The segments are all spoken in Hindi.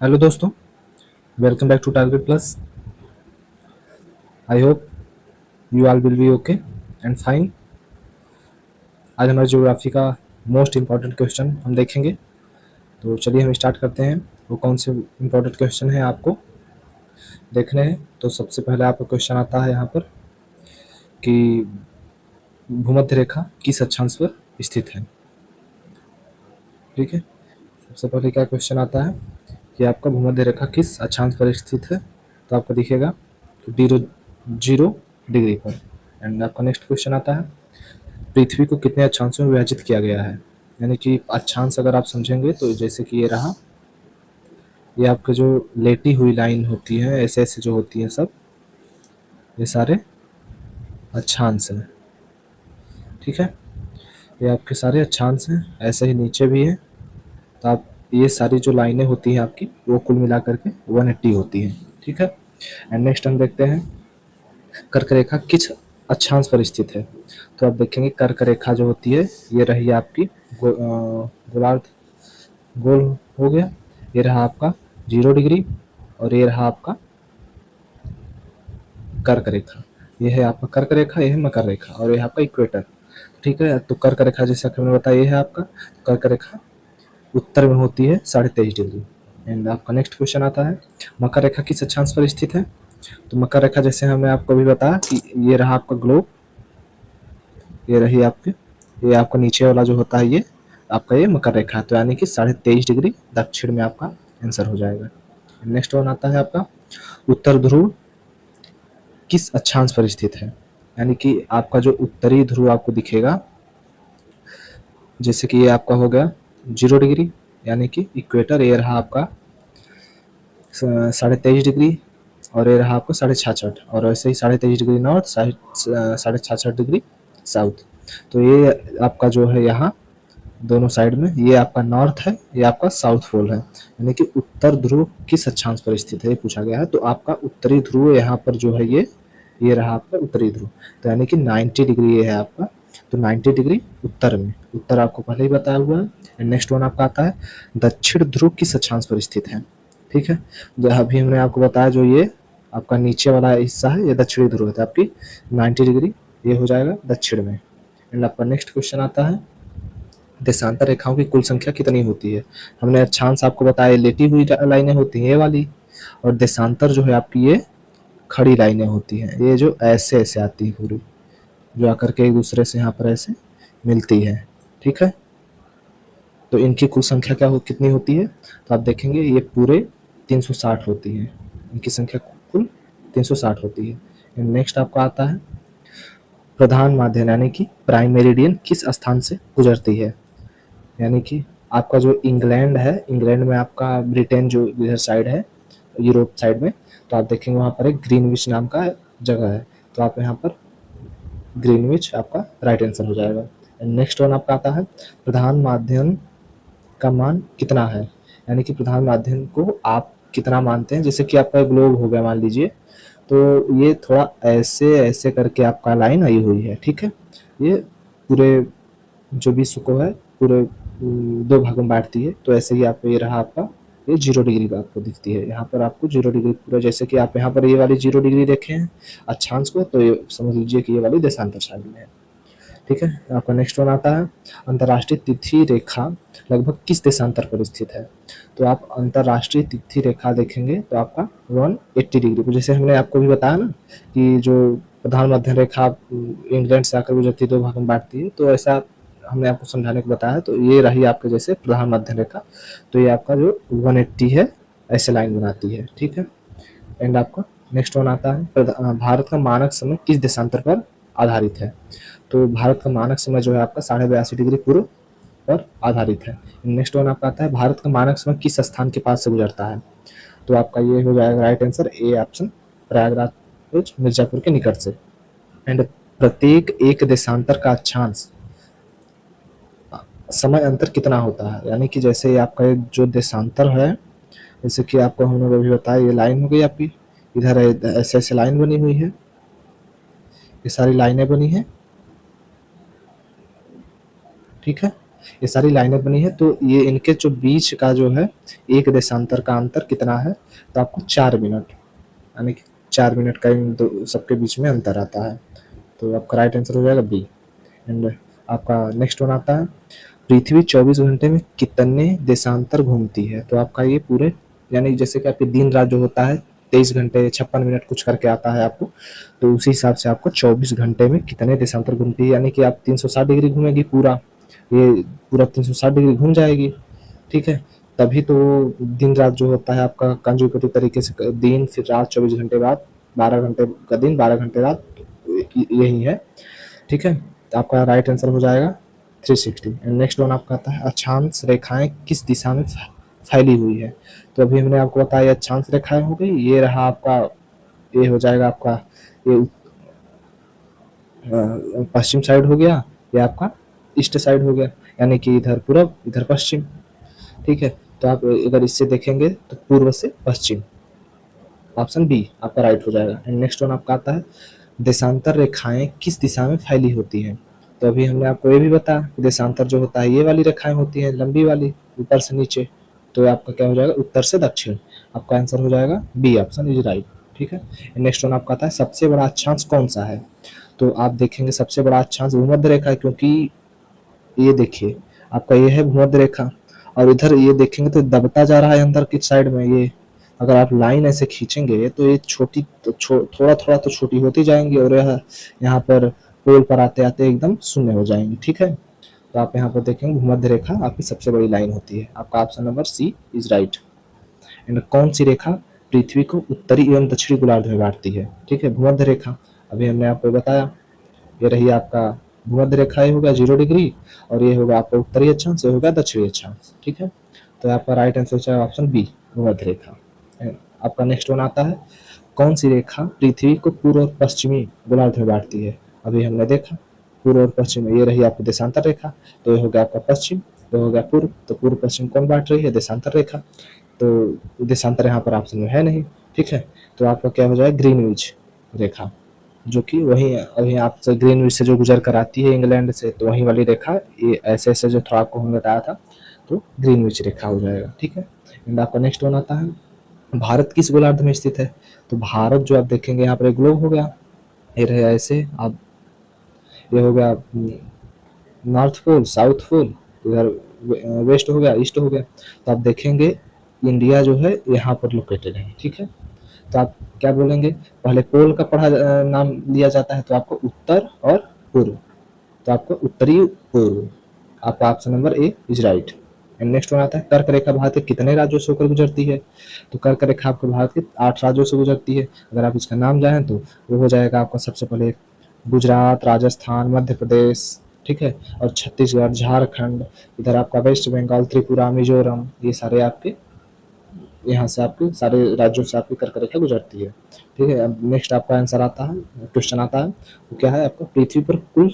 हेलो दोस्तों, welcome back to target plus. I hope you all will be okay and fine. आज हमारे ज्योग्राफी का मोस्ट इम्पॉर्टेंट क्वेश्चन हम देखेंगे। तो चलिए हम स्टार्ट करते हैं। वो कौन से इम्पॉर्टेंट क्वेश्चन है आपको देखने हैं। तो सबसे पहले आपका क्वेश्चन आता है यहाँ पर कि भूमध्य रेखा किस अक्षांश पर स्थित है। ठीक है, सबसे पहले क्या क्वेश्चन आता है कि आपका भूमध्य रेखा किस अक्षांश पर स्थित है। तो आपको दिखेगा 0 डिग्री पर। एंड आपका नेक्स्ट क्वेश्चन आता है पृथ्वी को कितने अक्षांशों में विभाजित किया गया है। यानी कि अक्षांश अगर आप समझेंगे तो जैसे कि ये रहा, ये आपके जो लेटी हुई लाइन होती है ऐसे ऐसे जो होती है सब, ये सारे अक्षांश हैं। ठीक है, ये आपके सारे अक्षांश हैं। ऐसे ही नीचे भी है। तो आप ये सारी जो लाइनें होती हैं आपकी वो कुल मिला करके 180 होती है। ठीक है, एंड नेक्स्ट हम देखते हैं कर्क रेखा किस अक्षांश पर स्थित है। तो आप देखेंगे कर्क रेखा जो होती है ये रही आपकी गोलार्ध गोल हो गया। ये रहा आपका 0 डिग्री और ये रहा आपका कर्क रेखा। ये है आपका कर्क रेखा, ये है मकर रेखा और ये है आपका इक्वेटर। ठीक है, तो कर्क रेखा जैसा कि मैंने बताया ये है आपका कर्क रेखा उत्तर में होती है 23.5 डिग्री। एंड आपका नेक्स्ट क्वेश्चन आता है मकर रेखा किस अक्षांश पर स्थित है। तो मकर रेखा जैसे हमने आपको भी बताया कि ये रहा आपका ग्लोब, ये रही आपके, ये आपका नीचे वाला जो होता है ये आपका ये मकर रेखा है। तो यानी कि 23.5 डिग्री दक्षिण में आपका आंसर हो जाएगा। नेक्स्ट वन आता है आपका उत्तर ध्रुव किस अक्षांश पर स्थित है। यानी कि आपका जो उत्तरी ध्रुव आपको दिखेगा, जैसे कि ये आपका हो गया 0 डिग्री यानी कि इक्वेटर, ये रहा आपका 23.5 डिग्री और ये रहा आपका 66, और वैसे ही 23.5 डिग्री नॉर्थ, 66 डिग्री साउथ। तो ये आपका जो है यहाँ दोनों साइड में ये आपका नॉर्थ है, ये आपका साउथ पोल है। यानी कि उत्तर ध्रुव किस अक्षांश पर स्थित है ये पूछा गया है। तो आपका उत्तरी ध्रुव यहाँ पर जो है ये रहा आपका उत्तरी ध्रुव। तो यानी कि 90 डिग्री ये है आपका। तो 90 डिग्री उत्तर में, उत्तर आपको पहले ही बताया हुआ है। नेक्स्ट वन आपका आता है दक्षिण ध्रुव किस अक्षांश पर स्थित है। ठीक है, जो अभी हमने आपको बताया जो ये आपका नीचे वाला हिस्सा है ये दक्षिणी ध्रुव है। तो आपकी 90 डिग्री ये हो जाएगा दक्षिण में। एंड आपका नेक्स्ट क्वेश्चन आता है देशांतर रेखाओं की कुल संख्या कितनी होती है। हमने अक्षांश आपको बताया लेटी हुई लाइनें होती हैं ये वाली, और देशांतर जो है आपकी ये खड़ी लाइनें होती हैं, ये जो ऐसे ऐसे आती है पूरी, जो आकर के एक दूसरे से यहाँ पर ऐसे मिलती है। ठीक है, तो इनकी कुल संख्या क्या कितनी होती है। तो आप देखेंगे ये पूरे 360 होती है, इनकी संख्या कुल 360 होती है। नेक्स्ट आपका आता है प्रधान माध्यम यानी कि प्राइम मेरिडियन किस स्थान से गुजरती है। यानी कि आपका जो इंग्लैंड है, इंग्लैंड में आपका ब्रिटेन जो इधर साइड है यूरोप साइड में, तो आप देखेंगे वहाँ पर एक ग्रीनविच नाम का जगह है। तो आप यहाँ पर ग्रीनविच आपका राइट आंसर हो जाएगा। नेक्स्ट वन आपका आता है प्रधान माध्यम का मान कितना है। यानी कि प्रधान माध्यम को आप कितना मानते हैं। जैसे कि आपका ग्लोब हो गया मान लीजिए, तो ये थोड़ा ऐसे ऐसे करके आपका लाइन आई हुई है। ठीक है, ये पूरे जो विश्व को है पूरे 2 भागों में बांटती है। तो ऐसे ही आपको ये रहा आपका ये 0 डिग्री का आपको दिखती है। यहाँ पर आपको 0 डिग्री पूरा, जैसे कि आप यहाँ पर ये वाली 0 डिग्री देखे हैं अक्षांश को, तो ये समझ लीजिए कि ये वाली देशांतर सारणी है। ठीक है, आपका नेक्स्ट वन आता है अंतर्राष्ट्रीय तिथि रेखा लगभग किस देशांतर पर स्थित है। तो आप अंतर्राष्ट्रीय तिथि रेखा देखेंगे तो आपका 180 डिग्री पर, जैसे हमने आपको भी बताया ना कि जो प्रधान मध्य रेखा इंग्लैंड से आकर गुजरती 2 भागों में बांटती है, तो ऐसा हमने आपको समझाने को बताया। तो ये रही आपके जैसे प्रधान मध्य रेखा, तो ये आपका जो 180 है ऐसे लाइन बनाती है। ठीक है, एंड आपका नेक्स्ट वन आता है भारत का मानक समय किस देशांतर पर आधारित है। तो भारत का मानक समय जो है आपका 82.5 डिग्री पूर्व पर आधारित है। नेक्स्ट वन आपका आता है भारत का मानक समय किस स्थान के पास से गुजरता है। तो आपका ये हो जाएगा right answer A option, Prayagraj Mirzapur के निकट से। एंड प्रत्येक एक देशांतर का अक्षांश समय अंतर कितना होता है। यानी कि जैसे आपका जो देशांतर है, जैसे कि आपको हमने अभी बताया ये लाइन हो गई आपकी, इधर ऐसे ऐसे लाइन बनी हुई है, ये सारी लाइनें बनी है। ठीक है, ये सारी लाइनें बनी है, तो ये इनके जो बीच का जो है एक देशांतर का अंतर कितना है, तो आपको 4 मिनट, यानी कि 4 मिनट का इन दो सबके बीच में अंतर आता है। तो आपका राइट आंसर हो जाएगा बी। एंड आपका नेक्स्ट वन आता है, पृथ्वी 24 घंटे में कितने देशांतर घूमती है। तो आपका ये पूरे, यानी जैसे कि आपके दिन रात जो होता है 23 घंटे 56 मिनट कुछ करके आता है आपको, तो उसी हिसाब से आपको 24 घंटे में कितने देशांतर घूमती है, यानी कि आप 360 डिग्री घूमेगी पूरा, ये पूरा 360 डिग्री घूम जाएगी, ठीक है। तभी तो दिन रात जो होता है आपका कंजुगेटिव तरीके से दिन फिर रात, 24 घंटे बाद, 12 घंटे का दिन 12 घंटे रात, यही है, ठीक है। तो आपका राइट आंसर हो जाएगा 360। एंड नेक्स्ट वन आपका आता है, अक्षांश रेखाएं किस दिशा में फैली हुई है। तो अभी हमने आपको बताया अक्षांश रेखाएं हो गई, ये रहा आपका, ये हो जाएगा आपका, ये पश्चिम साइड हो गया, ये आपका ईस्ट साइड हो गया, यानी कि इधर पूरब इधर पश्चिम, ठीक है। तो आप अगर इससे देखेंगे तो पूर्व से पश्चिम, ऑप्शन बी आपका राइट हो जाएगा। एंड नेक्स्ट वन आपका आता है, देशांतर रेखाएं किस दिशा में फैली होती हैं। तो अभी हमने आपको ये भी बताया कि देशांतर जो होता है ये वाली रेखाएं होती हैं, लंबी वाली, ऊपर से नीचे। तो आपका क्या हो जाएगा, उत्तर से दक्षिण। आपका आंसर हो जाएगा बी, ऑप्शन इज राइट, ठीक है। नेक्स्ट वन आपका आता है, सबसे बड़ा अक्षांश कौन सा है। तो आप देखेंगे सबसे बड़ा अक्षांश भूमध्य रेखा है, क्योंकि ये देखिए आपका ये है भूमध्य रेखा, और इधर ये देखेंगे तो दबता जा रहा है अंदर की साइड में। ये अगर आप लाइन ऐसे खींचेंगे तो ये छोटी तो थोड़ा थोड़ा तो छोटी होती जाएंगी, और यह यहाँ पर पोल पर आते आते एकदम शून्य हो जाएंगी, ठीक है। तो आप यहाँ पर देखेंगे भूमध्य रेखा आपकी सबसे बड़ी लाइन होती है। आपका option number C is right. And कौन सी रेखा पृथ्वी को उत्तरी एवं दक्षिणी गोलार्ध में बांटती है, ठीक है, भूमध्य रेखा। अभी हमने आपको बताया, ये रही आपका भूमध्य रेखा, ये होगा 0 डिग्री, और ये होगा आपका उत्तरी अक्षांश, ये होगा दक्षिणी अक्षांश, ठीक है। तो आपका राइट आंसर है ऑप्शन बी, भूमध्य रेखा। आपका नेक्स्ट वन आता है, कौन सी रेखा पृथ्वी को पूर्व और पश्चिमी गोलार्ध में बांटती है। अभी हमने देखा पूर्व और पश्चिम, ये रही आपकी देशांतर रेखा, तो ये हो गया आपका पश्चिम, तो हो गया पूर्व, तो पूर्व पश्चिम कौन बांट रही है, देशांतर रेखा। तो देशांतर यहाँ पर ऑप्शन में है नहीं, ठीक है। तो आपका क्या हो जाएगा, ग्रीनविच रेखा, जो कि वही अभी आपसे ग्रीनविच से जो गुजर कर आती है इंग्लैंड से, तो वही वाली रेखा, ये ऐसे ऐसे जो थोड़ा आपको हमने बताया था, तो ग्रीनविच रेखा हो जाएगा, ठीक है। एंड आपका नेक्स्ट वन आता है, भारत किस गोलार्ध में स्थित है। तो भारत जो आप देखेंगे यहाँ पर एक ग्लोब हो गया, ये रहे ऐसे आप, ये हो गया नॉर्थ पोल, साउथ पोल, इधर वेस्ट हो गया, ईस्ट हो गया। तो आप देखेंगे इंडिया जो है यहाँ पर लोकेटेड है, ठीक है। तो आप क्या बोलेंगे, पहले पोल का पढ़ा नाम लिया जाता है, तो आपको उत्तर और पूर्व, तो आपको उत्तरी पूर्व। आपका option number A is right. And next one आता है, कर्क रेखा भारत के कितने राज्यों से होकर गुजरती है। तो कर्क रेखा आपको भारत के 8 राज्यों से गुजरती है। अगर आप इसका नाम जानें तो वो हो जाएगा आपका सबसे पहले गुजरात, राजस्थान, मध्य प्रदेश, ठीक है, और छत्तीसगढ़, झारखंड, इधर आपका वेस्ट बंगाल, त्रिपुरा, मिजोरम, ये सारे आपके यहाँ से आपके सारे राज्यों से आपकी कर्क रेखा गुजरती है, ठीक है। अब नेक्स्ट आपका आंसर आता है, क्वेश्चन आता है, वो क्या है आपका, पृथ्वी पर कुल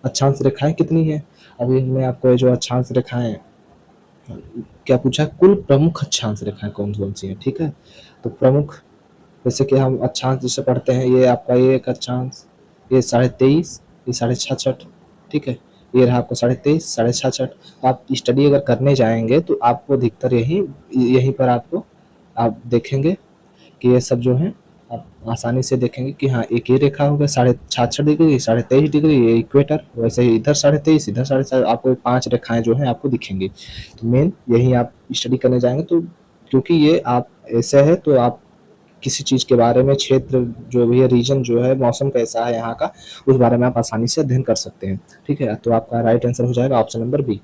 अक्षांश रेखाएं कितनी है। अभी हमने आपको जो अक्षांश रेखाएं क्या पूछा, कुल प्रमुख अक्षांश रेखाएं कौन कौन सी हैं, ठीक है। तो प्रमुख, जैसे कि हम अक्षांश जिसे पढ़ते हैं, ये आपका ये एक अक्षांश, ये 23.5, ये 66.5, ठीक है। ये रहा आपको 23.5, 66.5। आप स्टडी अगर करने जाएंगे तो आपको अधिकतर यहीं पर आपको आप देखेंगे कि ये सब जो है आप आसानी से देखेंगे कि हाँ एक ये रेखा हो गया 66.5 डिग्री, 23.5 डिग्री, ये इक्वेटर, वैसे ही इधर 23.5, इधर 7.5, आपको 5 रेखाएं जो है आपको दिखेंगी। तो मेन यही आप स्टडी करने जाएंगे, तो क्योंकि ये आप ऐसे है, तो आप किसी चीज़ के बारे में, क्षेत्र जो भी है, रीजन जो है, मौसम कैसा है यहाँ का, उस बारे में आप आसानी से अध्ययन कर सकते हैं, ठीक है। तो आपका राइट आंसर हो जाएगा option number B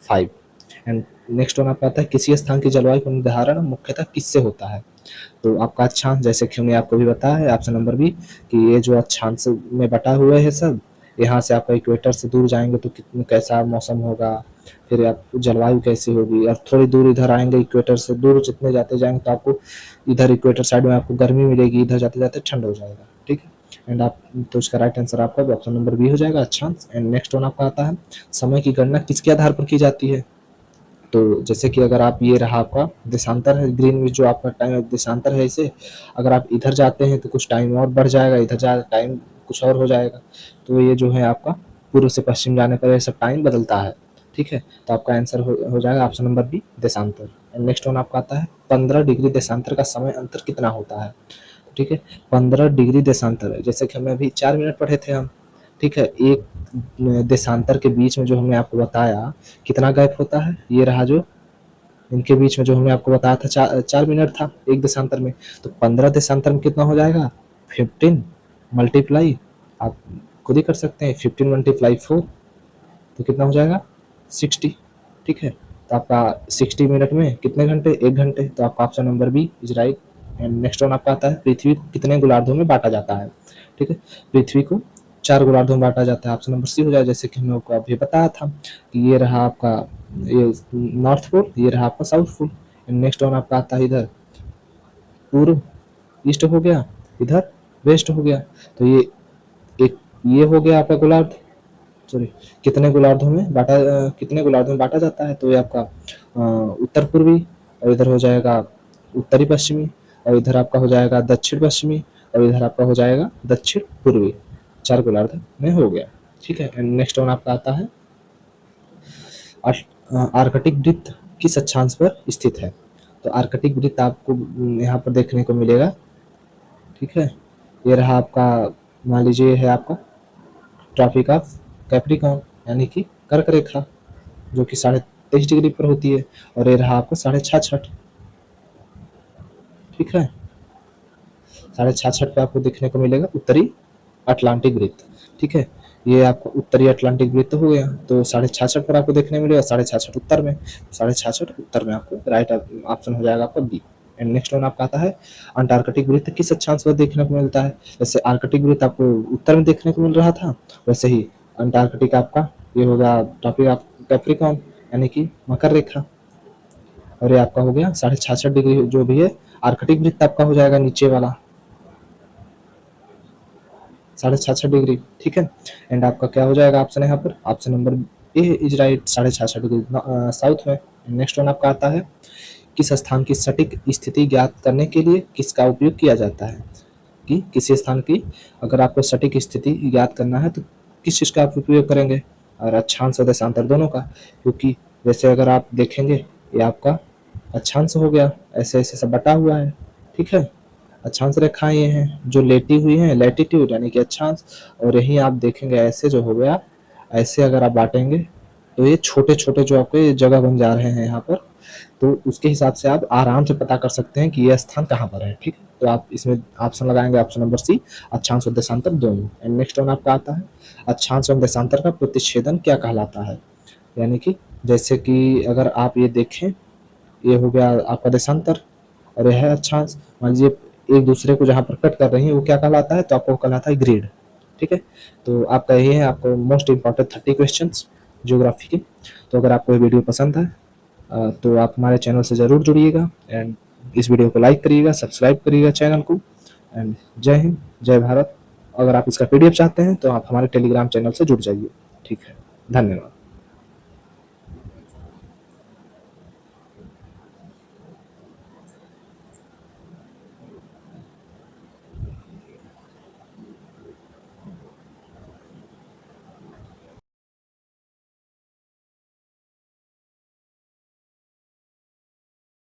5। And next one आपका आता है, किसी स्थान की जलवायु का निर्धारण मुख्यतः किससे होता है। तो आपका अक्षांश, जैसे कि हमने आपको भी बताया है ऑप्शन नंबर बी, कि ये जो अक्षांश में बटा हुआ है सब, यहाँ से आपका इक्वेटर से दूर जाएंगे तो कितना कैसा मौसम होगा, फिर आप जलवायु कैसी होगी, और थोड़ी दूर इधर आएंगे इक्वेटर से दूर जितने जाते जाएंगे तो आपको इधर इक्वेटर साइड में आपको गर्मी मिलेगी, इधर जाते जाते ठंड हो जाएगा, ठीक है। एंड आप, तो इसका राइट आंसर आपका ऑप्शन नंबर बी हो जाएगा, अक्षांश। एंड नेक्स्ट वन आपका आता है, समय की गणना किसके आधार पर की जाती है। तो जैसे कि अगर आप, ये रहा आपका देशांतर है, ग्रीनविच जो आपका टाइम देशांतर है, इसे अगर आप इधर जाते हैं तो कुछ टाइम और बढ़ जाएगा, इधर जा टाइम कुछ और हो जाएगा। तो ये जो है आपका पूर्व से पश्चिम जाने पर ये सब टाइम बदलता है, ठीक है। तो आपका आंसर हो जाएगा ऑप्शन नंबर बी, देशांतर। नेक्स्ट वन आपका आता है 15 डिग्री देशांतर का समय अंतर कितना होता है। ठीक है, 15 डिग्री देशांतर है, जैसे कि हमें अभी 4 मिनट पढ़े थे हम। ठीक है, एक देशांतर के बीच में जो हमने आपको बताया कितना गैप होता है, ये रहा जो इनके बीच में जो हमने आपको बताया था 4 मिनट था एक देशांतर में। तो 15 देशांतर में कितना हो जाएगा, 15 मल्टीप्लाई, आप खुद ही कर सकते हैं, 15 मल्टीप्लाई 4 तो कितना हो जाएगा 60। ठीक है, तो आपका 60 मिनट में कितने घंटे, 1 घंटे। तो आपका option number B is right. And next one आपका आता है पृथ्वी को कितने गोलार्धों में बांटा जाता है। ठीक है, पृथ्वी को 4 गोलार्धों में बांटा जाता है, ऑप्शन नंबर सी हो जाए, जैसे कि हमने आपको अभी बताया था कि ये रहा आपका ये नॉर्थ पोल, ये रहा आपका साउथ पोल। नेक्स्ट वन आपका आता है इधर पूर्व, ईस्ट हो गया, इधर वेस्ट हो गया। तो ये एक ये हो गया आपका गोलार्ध, सॉरी कितने गोलार्धों में बांटा जाता है। तो ये आपका उत्तर पूर्वी, और इधर हो जाएगा उत्तरी पश्चिमी, और इधर आपका हो जाएगा दक्षिण पश्चिमी, और इधर आपका हो जाएगा दक्षिण पूर्वी। 4 गोलार्ध में हो गया। ठीक है, एंड नेक्स्ट वन आपका आता है आर्कटिक वृत्त किस अक्षांश पर स्थित है। तो आर्कटिक वृत्त आपको यहाँ पर देखने को मिलेगा। ठीक है, ये रहा आपका, मान लीजिए है आपका ट्रॉपिक ऑफ कैप्रिकॉर्न, यानी कि कर्क रेखा, जो कि 23.5 डिग्री पर होती है, और ये रहा आपका 66.5। ठीक है, 66.5 पे आपको देखने को मिलेगा उत्तरी अटलांटिक वृत्त। ठीक है, ये आपका उत्तरी अटलांटिक वृत्त हो गया। तो 66.5 पर आपको देखने मिलेगा, 66.5 उत्तर में, 66.5 उत्तर में आपको राइट ऑप्शन हो जाएगा आपका बी। एंड नेक्स्ट वन आपका आता है अंटार्कटिक वृत्त किस अक्षांश पर देखने को मिलता है। जैसे आर्कटिक वृत्त आपको उत्तर में देखने को मिल रहा था, वैसे ही अंटार्कटिक आपका ये होगा टॉपिक ऑफ कैप्रिकॉर्न, यानी कि मकर रेखा, और ये आपका हो गया 66.5 डिग्री जो भी है आर्कटिक वृत्त आपका हो जाएगा नीचे वाला 66.5 डिग्री। ठीक है, एंड आपका क्या हो जाएगा ऑप्शन यहाँ पर, option number A is right, 66.5 degree south में। नेक्स्ट वन आपका आता है किस स्थान की सटीक स्थिति ज्ञात करने के लिए किसका उपयोग किया जाता है। कि किसी स्थान की अगर आपको सटीक स्थिति ज्ञात करना है तो किस चीज़ का आप उपयोग करेंगे, और अक्षांश और देशांतर दोनों का। क्योंकि वैसे अगर आप देखेंगे ये आपका अक्षांश हो गया, ऐसे ऐसे सब बटा हुआ है। ठीक है, अक्षांश रेखाएं ये हैं जो लेटी हुई हैं, लैटिट्यूड यानी कि अक्षांश, और यही आप देखेंगे ऐसे जो हो गया, ऐसे अगर आप बांटेंगे तो ये छोटे छोटे जो आपको ये जगह बन जा रहे हैं यहाँ पर, तो उसके हिसाब से आप आराम से पता कर सकते हैं कि ये स्थान कहाँ पर है। ठीक है, तो आप इसमें ऑप्शन लगाएंगे ऑप्शन नंबर सी, अक्षांश और देशांतर दोनों। एंड नेक्स्ट वन आपका आता है अक्षांश और देशांतर का प्रतिच्छेदन क्या कहलाता है। यानी कि जैसे कि अगर आप ये देखें, ये हो गया आपका देशांतर और यह है अक्षांश, मान लीजिए एक दूसरे को जहाँ पर कट कर रही है वो क्या कहलाता है, तो आपको कहलाता है ग्रिड। ठीक है, तो आपका यही है आपको मोस्ट इंपॉर्टेंट 30 क्वेश्चन ज्योग्राफी के। तो अगर आपको ये वीडियो पसंद है तो आप हमारे चैनल से ज़रूर जुड़िएगा, एंड इस वीडियो को लाइक करिएगा, सब्सक्राइब करिएगा चैनल को। एंड जय हिंद, जय भारत। अगर आप इसका PDF चाहते हैं तो आप हमारे टेलीग्राम चैनल से जुड़ जाइए। ठीक है, धन्यवाद।